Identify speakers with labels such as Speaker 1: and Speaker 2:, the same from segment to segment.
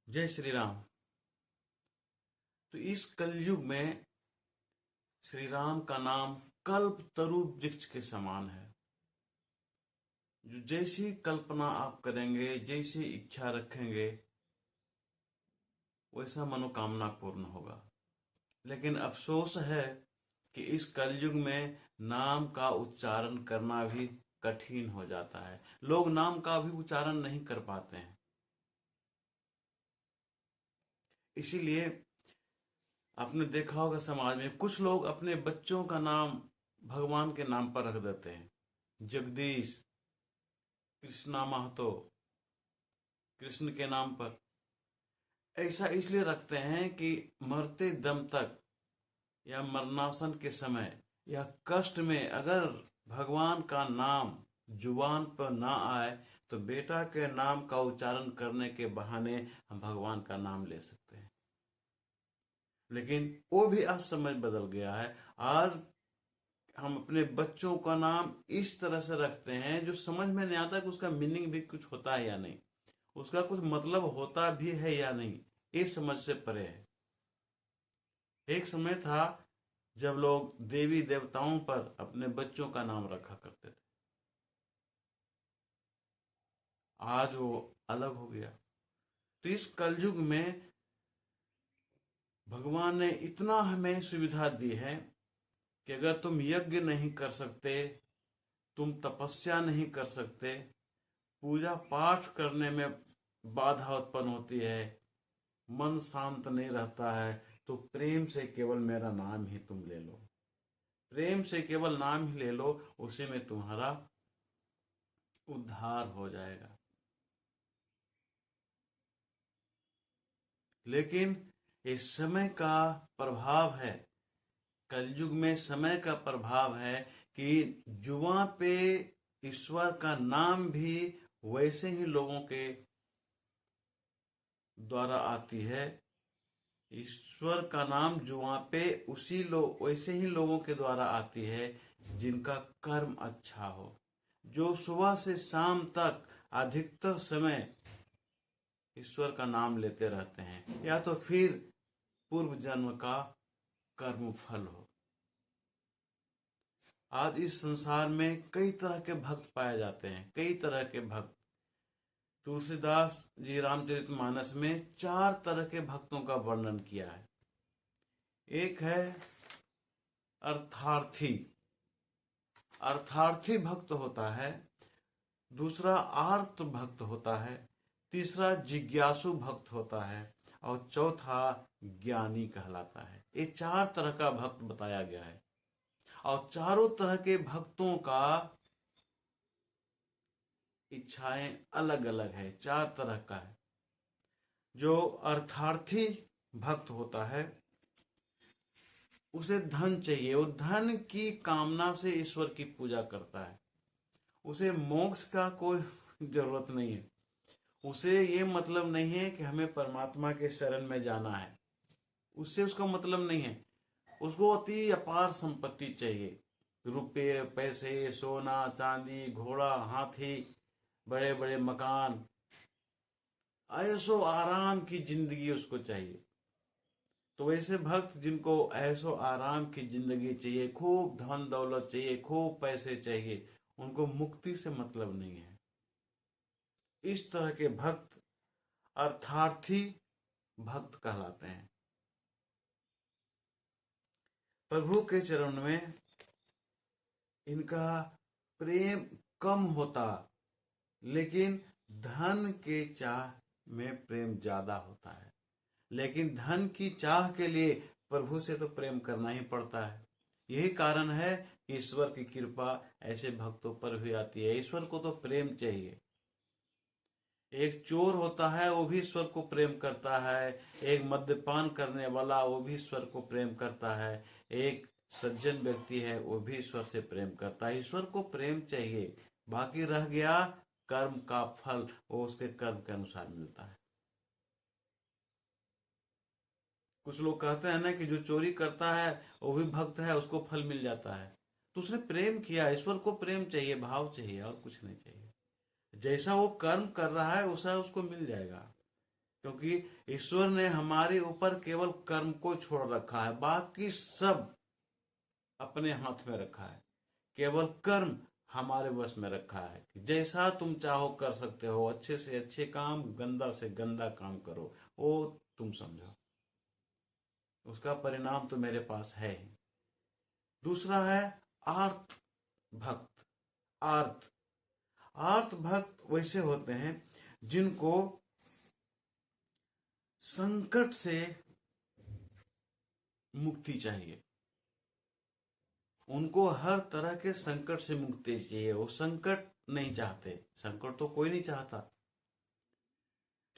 Speaker 1: जय श्री राम। तो इस कलयुग में श्री राम का नाम कल्प तरु वृक्ष के समान है। जो जैसी कल्पना आप करेंगे, जैसी इच्छा रखेंगे, वैसा मनोकामना पूर्ण होगा। लेकिन अफसोस है कि इस कलयुग में नाम का उच्चारण करना भी कठिन हो जाता है। लोग नाम का भी उच्चारण नहीं कर पाते हैं। इसीलिए आपने देखा होगा समाज में कुछ लोग अपने बच्चों का नाम भगवान के नाम पर रख देते हैं। जगदीश, कृष्णा महतो, कृष्ण के नाम पर। ऐसा इसलिए रखते हैं कि मरते दम तक या मरणासन के समय या कष्ट में अगर भगवान का नाम जुबान पर ना आए तो बेटा के नाम का उच्चारण करने के बहाने हम भगवान का नाम ले सकते हैं। लेकिन वो भी आज समय बदल गया है। आज हम अपने बच्चों का नाम इस तरह से रखते हैं जो समझ में नहीं आता कि उसका मीनिंग भी कुछ होता है या नहीं, उसका कुछ मतलब होता भी है या नहीं, ये समझ से परे है। एक समय था जब लोग देवी देवताओं पर अपने बच्चों का नाम रखा करते थे। आज वो अलग हो गया। तो इस कलयुग में भगवान ने इतना हमें सुविधा दी है कि अगर तुम यज्ञ नहीं कर सकते, तुम तपस्या नहीं कर सकते, पूजा पाठ करने में बाधा उत्पन्न होती है, मन शांत नहीं रहता है, तो प्रेम से केवल मेरा नाम ही तुम ले लो। प्रेम से केवल नाम ही ले लो, उसी में तुम्हारा उद्धार हो जाएगा। लेकिन ये समय का प्रभाव है, कलयुग में समय का प्रभाव है कि जुआ पे ईश्वर का नाम भी वैसे ही लोगों के द्वारा आती है। ईश्वर का नाम जुआ पे उसी लोग वैसे ही लोगों के द्वारा आती है जिनका कर्म अच्छा हो, जो सुबह से शाम तक अधिकतर समय ईश्वर का नाम लेते रहते हैं, या तो फिर पूर्व जन्म का कर्म फल हो। आज इस संसार में कई तरह के भक्त पाए जाते हैं, कई तरह के भक्त। तुलसीदास जी रामचरितमानस में 4 तरह के भक्तों का वर्णन किया है। एक है अर्थार्थी, अर्थार्थी भक्त होता है। दूसरा आर्त भक्त होता है। तीसरा जिज्ञासु भक्त होता है। और चौथा ज्ञानी कहलाता है। ये 4 तरह का भक्त बताया गया है। और चारों तरह के भक्तों का इच्छाएं अलग अलग है, 4 तरह का है। जो अर्थार्थी भक्त होता है उसे धन चाहिए, वो धन की कामना से ईश्वर की पूजा करता है। उसे मोक्ष का कोई जरूरत नहीं है। उसे ये मतलब नहीं है कि हमें परमात्मा के शरण में जाना है, उससे उसका मतलब नहीं है। उसको अति अपार संपत्ति चाहिए, रुपये पैसे, सोना चांदी, घोड़ा हाथी, बड़े बड़े मकान, ऐशो आराम की जिंदगी उसको चाहिए। तो ऐसे भक्त जिनको ऐशो आराम की जिंदगी चाहिए, खूब धन दौलत चाहिए, खूब पैसे चाहिए, उनको मुक्ति से मतलब नहीं है। इस तरह के भक्त अर्थार्थी भक्त कहलाते हैं। प्रभु के चरण में इनका प्रेम कम होता, लेकिन धन के चाह में प्रेम ज्यादा होता है। लेकिन धन की चाह के लिए प्रभु से तो प्रेम करना ही पड़ता है। यही कारण है कि ईश्वर की कृपा ऐसे भक्तों पर भी आती है। ईश्वर को तो प्रेम चाहिए। एक चोर होता है, वो भी ईश्वर को प्रेम करता है। एक मद्यपान करने वाला, वो भी ईश्वर को प्रेम करता है। एक सज्जन व्यक्ति है, वो भी ईश्वर से प्रेम करता है। ईश्वर को प्रेम चाहिए। बाकी रह गया कर्म का फल, वो उसके कर्म के अनुसार मिलता है। कुछ लोग कहते हैं ना कि जो चोरी करता है वो भी भक्त है, उसको फल मिल जाता है। तो उसने प्रेम किया। ईश्वर को प्रेम चाहिए, भाव चाहिए, और कुछ नहीं चाहिए। जैसा वो कर्म कर रहा है वैसा उसको मिल जाएगा। क्योंकि ईश्वर ने हमारे ऊपर केवल कर्म को छोड़ रखा है, बाकी सब अपने हाथ में रखा है। केवल कर्म हमारे वश में रखा है कि जैसा तुम चाहो कर सकते हो, अच्छे से अच्छे काम, गंदा से गंदा काम करो, वो तुम समझो, उसका परिणाम तो मेरे पास है ही। दूसरा है आर्त भक्त। आर्त आर्त भक्त वैसे होते हैं जिनको संकट से मुक्ति चाहिए, उनको हर तरह के संकट से मुक्ति चाहिए। वो संकट नहीं चाहते, संकट तो कोई नहीं चाहता।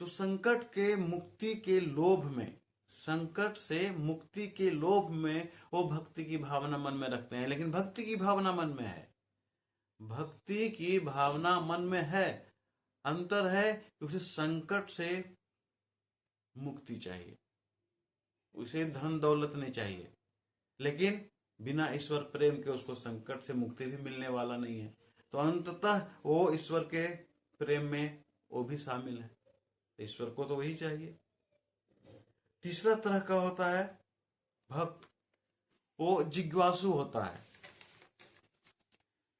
Speaker 1: तो संकट के मुक्ति के लोभ में, संकट से मुक्ति के लोभ में वो भक्ति की भावना मन में रखते हैं। लेकिन भक्ति की भावना मन में है, भक्ति की भावना मन में है, अंतर है कि उसे संकट से मुक्ति चाहिए, उसे धन दौलत नहीं चाहिए। लेकिन बिना ईश्वर प्रेम के उसको संकट से मुक्ति भी मिलने वाला नहीं है। तो अंततः वो ईश्वर के प्रेम में वो भी शामिल है, ईश्वर को तो वही चाहिए। तीसरा तरह का होता है भक्त, वो जिज्ञासु होता है।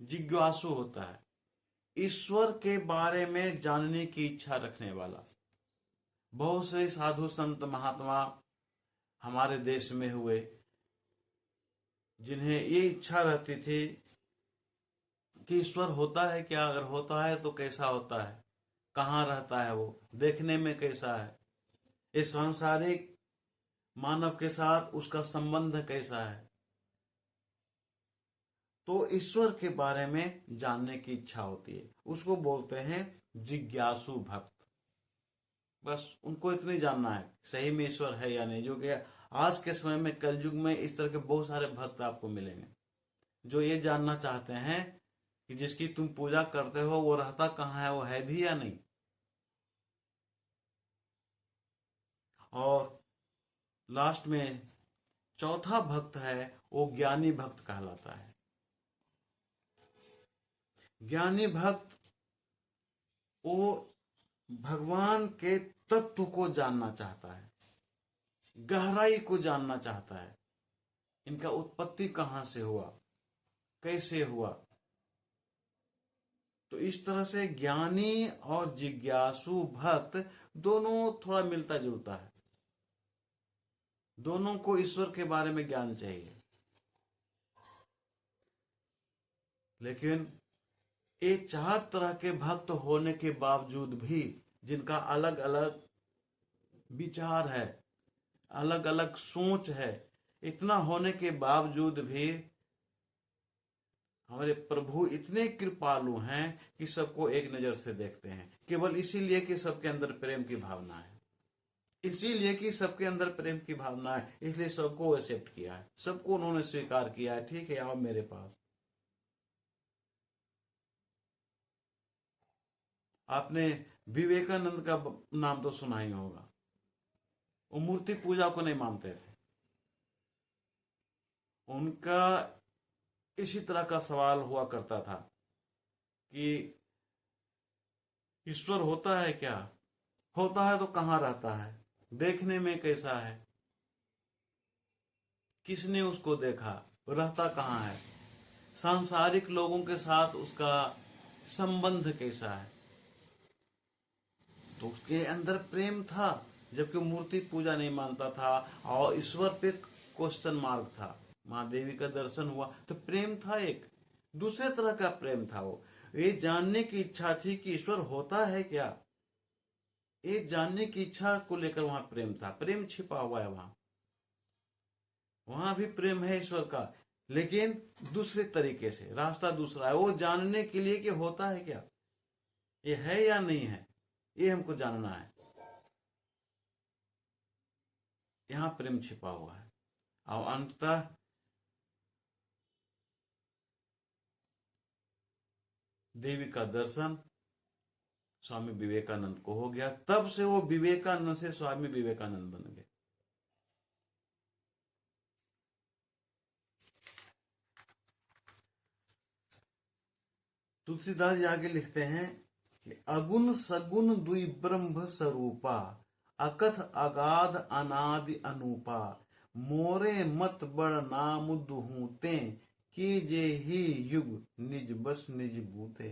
Speaker 1: जिज्ञासु होता है ईश्वर के बारे में जानने की इच्छा रखने वाला। बहुत से साधु संत महात्मा हमारे देश में हुए जिन्हें ये इच्छा रहती थी कि ईश्वर होता है क्या, अगर होता है तो कैसा होता है, कहाँ रहता है, वो देखने में कैसा है, इस सांसारिक मानव के साथ उसका संबंध कैसा है। तो ईश्वर के बारे में जानने की इच्छा होती है, उसको बोलते हैं जिज्ञासु भक्त। बस उनको इतनी जानना है सही में ईश्वर है या नहीं। जो कि आज के समय में कलयुग में इस तरह के बहुत सारे भक्त आपको मिलेंगे जो ये जानना चाहते हैं कि जिसकी तुम पूजा करते हो वो रहता कहाँ है, वो है भी या नहीं। और लास्ट में चौथा भक्त है, वो ज्ञानी भक्त कहलाता है। ज्ञानी भक्त वो भगवान के तत्व को जानना चाहता है, गहराई को जानना चाहता है, इनका उत्पत्ति कहां से हुआ, कैसे हुआ। तो इस तरह से ज्ञानी और जिज्ञासु भक्त दोनों थोड़ा मिलता जुलता है, दोनों को ईश्वर के बारे में ज्ञान चाहिए। लेकिन ये चार तरह के भक्त होने के बावजूद भी जिनका अलग अलग विचार है, अलग अलग सोच है, इतना होने के बावजूद भी हमारे प्रभु इतने कृपालु हैं कि सबको एक नजर से देखते हैं, केवल इसीलिए कि सबके अंदर प्रेम की भावना है, इसीलिए कि सबके अंदर प्रेम की भावना है, इसलिए सबको एक्सेप्ट किया है, सबको उन्होंने स्वीकार किया है। ठीक है, आओ मेरे पास। आपने विवेकानंद का नाम तो सुना ही होगा। वो मूर्ति पूजा को नहीं मानते थे। उनका इसी तरह का सवाल हुआ करता था कि ईश्वर होता है क्या, होता है तो कहाँ रहता है, देखने में कैसा है, किसने उसको देखा, रहता कहाँ है, सांसारिक लोगों के साथ उसका संबंध कैसा है। तो उसके अंदर प्रेम था, जबकि मूर्ति पूजा नहीं मानता था और ईश्वर पे क्वेश्चन मार्क था। माँ देवी का दर्शन हुआ तो प्रेम था, एक दूसरे तरह का प्रेम था। वो ये जानने की इच्छा थी कि ईश्वर होता है क्या, ये जानने की इच्छा को लेकर वहां प्रेम था। प्रेम छिपा हुआ है वहां, वहां भी प्रेम है ईश्वर का, लेकिन दूसरे तरीके से, रास्ता दूसरा है। वो जानने के लिए कि होता है क्या, ये है या नहीं है, ये हमको जानना है। यहां प्रेम छिपा हुआ है। और अंततः देवी का दर्शन स्वामी विवेकानंद को हो गया। तब से वो विवेकानंद से स्वामी विवेकानंद बन गए। तुलसीदास जी आगे लिखते हैं कि अगुण सगुण दुई ब्रह्म स्वरूपा, अकथ अगाध अनादि अनूपा, मोरे मत बड़ नाम दुहू ते, के जे ही युग निज बस निज बूते।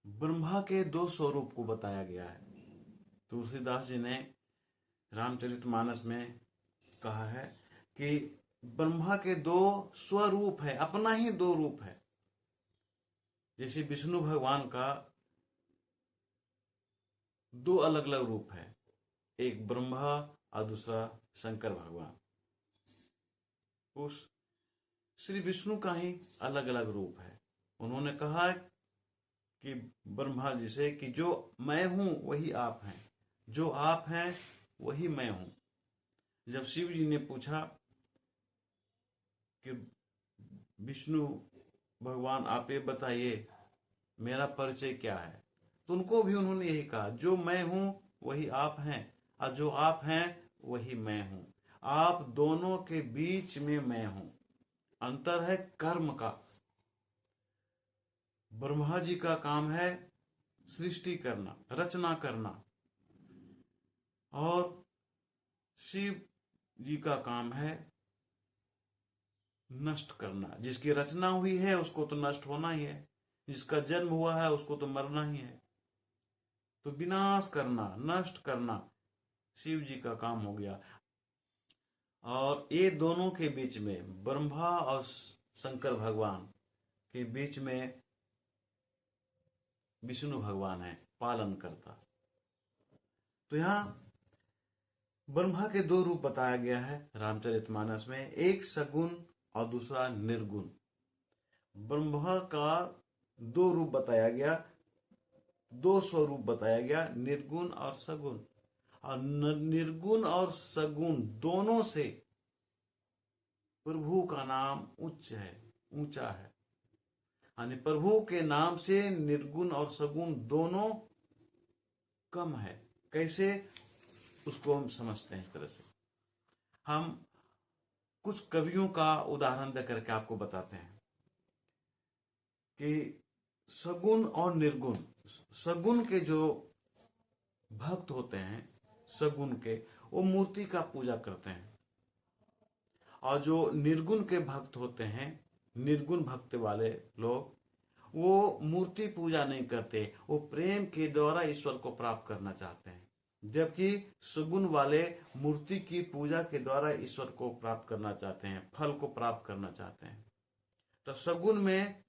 Speaker 1: ब्रह्मा के दो स्वरूप को बताया गया है। तुलसीदास जी ने रामचरितमानस में कहा है कि ब्रह्मा के दो स्वरूप है, अपना ही दो रूप है। जैसे विष्णु भगवान का दो अलग अलग रूप है, एक ब्रह्मा और दूसरा शंकर भगवान। उस श्री विष्णु का ही अलग अलग रूप है। उन्होंने कहा कि ब्रह्मा जी से कि जो मैं हूं वही आप हैं, जो आप हैं वही मैं हूं। जब शिव जी ने पूछा कि विष्णु भगवान आप ये बताइए मेरा परिचय क्या है, तो उनको भी उन्होंने यही कहा, जो मैं हूं वही आप हैं और जो आप हैं वही मैं हूं। आप दोनों के बीच में मैं हूं। अंतर है कर्म का। ब्रह्मा जी का काम है सृष्टि करना, रचना करना, और शिव जी का काम है नष्ट करना। जिसकी रचना हुई है उसको तो नष्ट होना ही है, जिसका जन्म हुआ है उसको तो मरना ही है। तो विनाश करना, नष्ट करना शिव जी का काम हो गया। और ये दोनों के बीच में, ब्रह्मा और शंकर भगवान के बीच में विष्णु भगवान है पालन करता। तो यहां ब्रह्मा के दो रूप बताया गया है रामचरितमानस में, एक सगुण और दूसरा निर्गुण। ब्रह्मा का दो रूप बताया गया, दो स्वरूप बताया गया, निर्गुण और सगुण। और निर्गुण और सगुण दोनों से प्रभु का नाम उच्च है, ऊंचा है। यानी प्रभु के नाम से निर्गुण और सगुण दोनों कम है। कैसे, उसको हम समझते हैं इस तरह से। हम कुछ कवियों का उदाहरण देकर के आपको बताते हैं कि सगुण और निर्गुण, सगुण के जो भक्त होते हैं, सगुण के, वो मूर्ति का पूजा करते हैं। और जो निर्गुण के भक्त होते हैं, निर्गुण भक्त वाले लोग, वो मूर्ति पूजा नहीं करते, वो प्रेम के द्वारा ईश्वर को प्राप्त करना चाहते हैं। जबकि सगुण वाले मूर्ति की पूजा के द्वारा ईश्वर को प्राप्त करना चाहते हैं, फल को प्राप्त करना चाहते हैं। तो सगुण में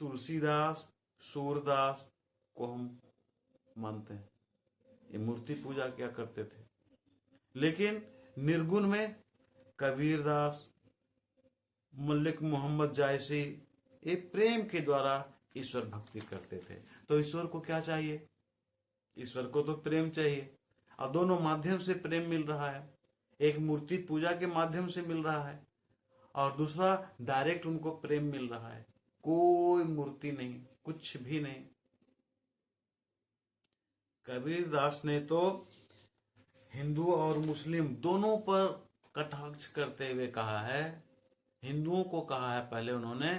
Speaker 1: तुलसीदास, सूरदास को हम मानते हैं, ये मूर्ति पूजा क्या करते थे। लेकिन निर्गुण में कबीरदास, मलिक मोहम्मद जायसी, ये प्रेम के द्वारा ईश्वर भक्ति करते थे। तो ईश्वर को क्या चाहिए? ईश्वर को तो प्रेम चाहिए, और दोनों माध्यम से प्रेम मिल रहा है। एक मूर्ति पूजा के माध्यम से मिल रहा है, और दूसरा डायरेक्ट उनको प्रेम मिल रहा है। कोई मूर्ति नहीं, कुछ भी नहीं। कबीरदास ने तो हिंदू और मुस्लिम दोनों पर कटाक्ष करते हुए कहा है, हिंदुओं को कहा है पहले उन्होंने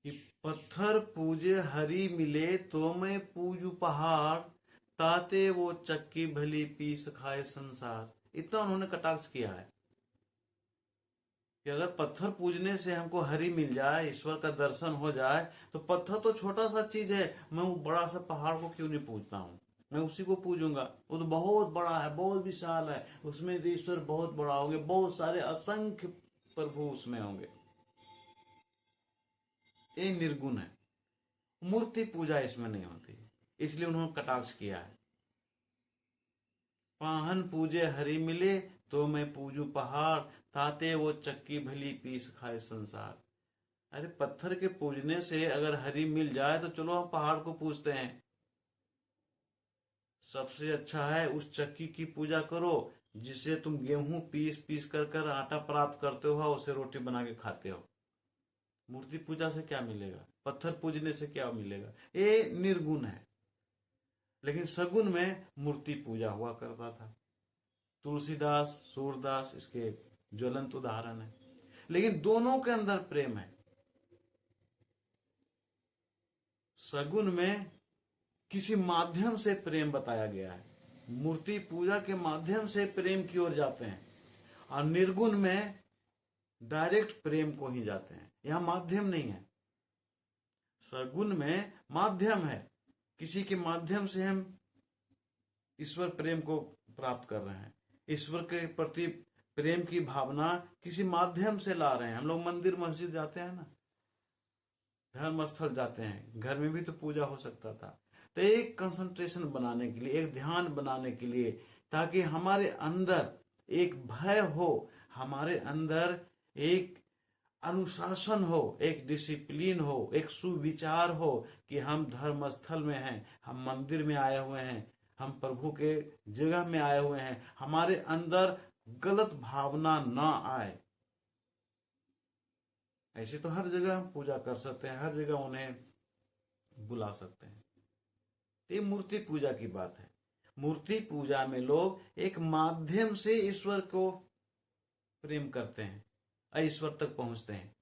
Speaker 1: कि पत्थर पूजे हरि मिले तो मैं पूजू पहाड़, ताते वो चक्की भली पीस खाए संसार। इतना उन्होंने कटाक्ष किया है कि अगर पत्थर पूजने से हमको हरि मिल जाए, ईश्वर का दर्शन हो जाए, तो पत्थर तो छोटा सा चीज है, मैं वो बड़ा सा पहाड़ को क्यों नहीं पूजता हूँ, मैं उसी को पूजूंगा। वो तो बहुत बड़ा है, बहुत विशाल है, उसमें ईश्वर बहुत बड़ा होंगे, बहुत सारे असंख्य प्रभु उसमें होंगे। ये निर्गुण है, मूर्ति पूजा इसमें नहीं होती, इसलिए उन्होंने कटाक्ष किया है। पाहन पूजे हरि मिले तो मैं पूजू पहाड़, ताते वो चक्की भली पीस खाए संसार। अरे पत्थर के पूजने से अगर हरि मिल जाए तो चलो हम पहाड़ को पूजते हैं। सबसे अच्छा है उस चक्की की पूजा करो जिससे तुम गेहूं पीस पीस कर आटा प्राप्त करते हो, उसे रोटी बना के खाते हो। मूर्ति पूजा से क्या मिलेगा? पत्थर पूजने से क्या मिलेगा? ये निर्गुण है। लेकिन सगुण में मूर्ति पूजा हुआ करता था। तुलसीदास, सूरदास इसके ज्वलंत उदाहरण है। लेकिन दोनों के अंदर प्रेम है। सगुन में किसी माध्यम से प्रेम बताया गया है, मूर्ति पूजा के माध्यम से प्रेम की ओर जाते हैं, और निर्गुण में डायरेक्ट प्रेम को ही जाते हैं, यहां माध्यम नहीं है। सगुन में माध्यम है, किसी के माध्यम से हम ईश्वर प्रेम को प्राप्त कर रहे हैं, ईश्वर के प्रति प्रेम की भावना किसी माध्यम से ला रहे हैं। हम लोग मंदिर मस्जिद जाते हैं ना, धर्म स्थल जाते हैं, घर में भी तो पूजा हो सकता था। तो एक कंसंट्रेशन बनाने के लिए, एक ध्यान बनाने के लिए, ताकि हमारे अंदर एक भय हो, हमारे अंदर एक अनुशासन हो, एक डिसिप्लिन हो, एक सुविचार हो कि हम धर्म स्थल में हैं, हम मंदिर में आए हुए हैं, हम प्रभु के जगह में आए हुए हैं, हमारे अंदर गलत भावना ना आए। ऐसे तो हर जगह हम पूजा कर सकते हैं, हर जगह उन्हें बुला सकते हैं। ये मूर्ति पूजा की बात है। मूर्ति पूजा में लोग एक माध्यम से ईश्वर को प्रेम करते हैं, ईश्वर तक पहुंचते हैं,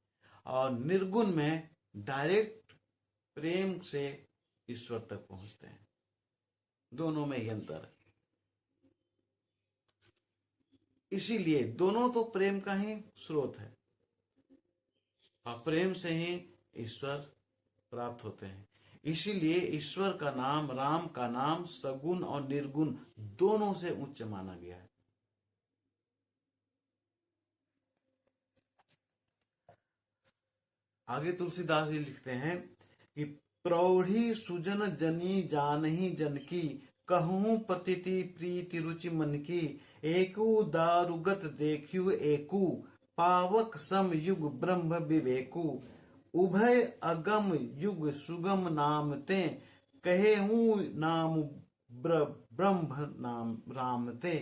Speaker 1: और निर्गुण में डायरेक्ट प्रेम से ईश्वर तक पहुंचते हैं। दोनों में ही अंतर है। इसीलिए दोनों तो प्रेम का ही स्रोत है, और प्रेम से ही ईश्वर प्राप्त होते हैं। इसीलिए ईश्वर का नाम, राम का नाम सगुण और निर्गुण दोनों से उच्च माना गया है। आगे तुलसीदास जी लिखते हैं कि प्रौढ़ी सुजन जनी जानही जनकी, कहूं पतिति प्रीति रुचि मन की, एकु दारुगत देखियु एकु, पावक सम युग ब्रह्म विवेकु, उभय अगम युग सुगम नाम ते, कहे हूं नाम ब्रह्म नाम राम ते,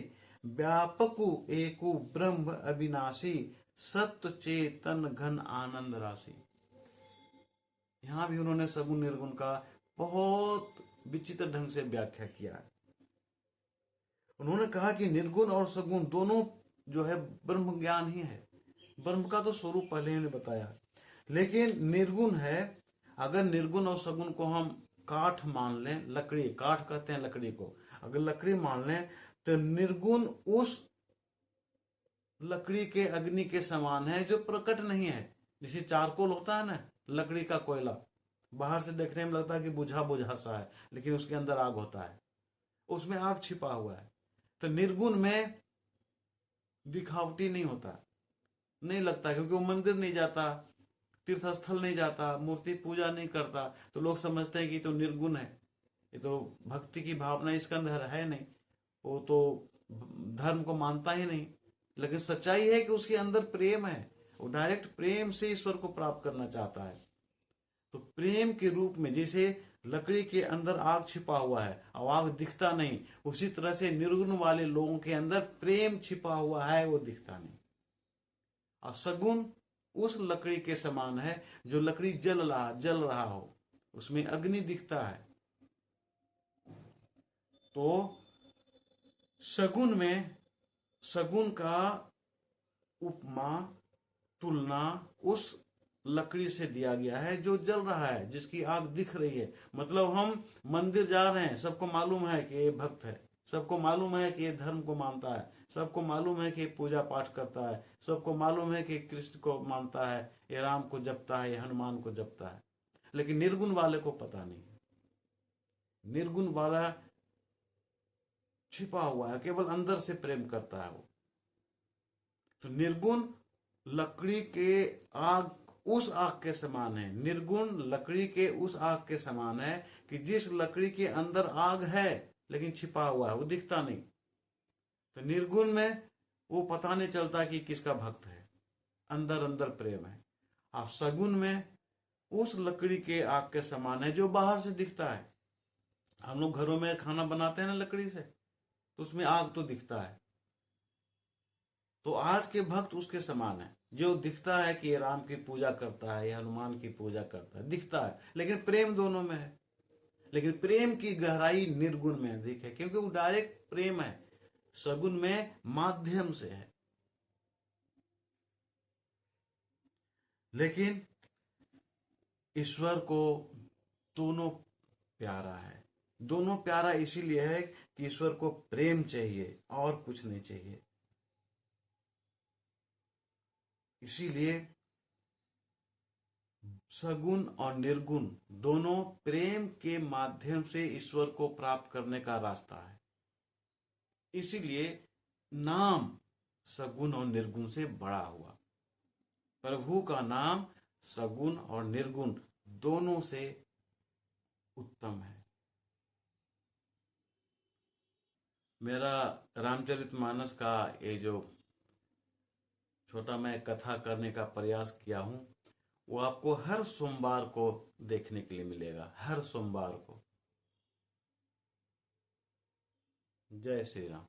Speaker 1: व्यापकु एकु ब्रह्म अविनाशी, सत्य चेतन घन आनंद राशि। यहां भी उन्होंने सगुण निर्गुण का बहुत विचित्र ढंग से व्याख्या किया है। उन्होंने कहा कि निर्गुण और सगुण दोनों जो है ब्रह्म ज्ञान ही है। ब्रह्म का तो स्वरूप पहले ही बताया, लेकिन निर्गुण है। अगर निर्गुण और सगुण को हम काठ मान लें, लकड़ी, काठ कहते हैं लकड़ी को, अगर लकड़ी मान लें तो निर्गुण उस लकड़ी के अग्नि के समान है जो प्रकट नहीं है। जैसे चारकोल होता है ना, लकड़ी का कोयला, बाहर से देखने में लगता है कि बुझा बुझा सा है, लेकिन उसके अंदर आग होता है, उसमें आग छिपा हुआ है। तो निर्गुण में दिखावटी नहीं होता, नहीं लगता, क्योंकि वो मंदिर नहीं जाता, तीर्थ स्थल नहीं जाता, मूर्ति पूजा नहीं करता, तो लोग समझते हैं कि तो निर्गुण है, ये तो भक्ति की भावना इसके अंदर है नहीं, वो तो धर्म को मानता ही नहीं। लेकिन सच्चाई है कि उसके अंदर प्रेम है, वो डायरेक्ट प्रेम से ईश्वर को प्राप्त करना चाहता है। तो प्रेम के रूप में, जैसे लकड़ी के अंदर आग छिपा हुआ है और आग दिखता नहीं, उसी तरह से निर्गुण वाले लोगों के अंदर प्रेम छिपा हुआ है, वो दिखता नहीं। और सगुण उस लकड़ी के समान है जो लकड़ी जल रहा हो, उसमें अग्नि दिखता है। तो सगुण में, सगुण का उपमा, तुलना उस लकड़ी से दिया गया है जो जल रहा है, जिसकी आग दिख रही है। मतलब हम मंदिर जा रहे हैं, सबको मालूम है कि ये भक्त है, सबको मालूम है कि ये धर्म को मानता है, सबको मालूम है कि पूजा पाठ करता है, सबको मालूम है कि कृष्ण को मानता है, ये राम को जपता है, ये हनुमान को जपता है। लेकिन निर्गुण वाले को पता नहीं, निर्गुण वाला छिपा हुआ है, केवल अंदर से प्रेम करता है वो। तो निर्गुण लकड़ी के आग, उस आग के समान है। निर्गुण लकड़ी के उस आग के समान है कि जिस लकड़ी के अंदर आग है लेकिन छिपा हुआ है, वो दिखता नहीं। तो निर्गुण में वो पता नहीं चलता कि किसका भक्त है, अंदर अंदर प्रेम है। और सगुण में उस लकड़ी के आग के समान है जो बाहर से दिखता है। हम लोग घरों में खाना बनाते हैं ना लकड़ी से, तो उसमें आग तो दिखता है। तो आज के भक्त उसके समान है, जो दिखता है कि ये राम की पूजा करता है, ये हनुमान की पूजा करता है, दिखता है, लेकिन प्रेम दोनों में है। लेकिन प्रेम की गहराई निर्गुण में अधिक है, क्योंकि वो डायरेक्ट प्रेम है, सगुण में माध्यम से है। लेकिन ईश्वर को दोनों प्यारा है। दोनों प्यारा इसीलिए है कि ईश्वर को प्रेम चाहिए और कुछ नहीं चाहिए। इसीलिए सगुण और निर्गुण दोनों प्रेम के माध्यम से ईश्वर को प्राप्त करने का रास्ता है। इसीलिए नाम सगुण और निर्गुण से बड़ा हुआ। प्रभु का नाम सगुण और निर्गुण दोनों से उत्तम है। मेरा रामचरितमानस का ये जो छोटा मैं कथा करने का प्रयास किया हूं, वो आपको हर सोमवार को देखने के लिए मिलेगा, हर सोमवार को। जय श्री राम।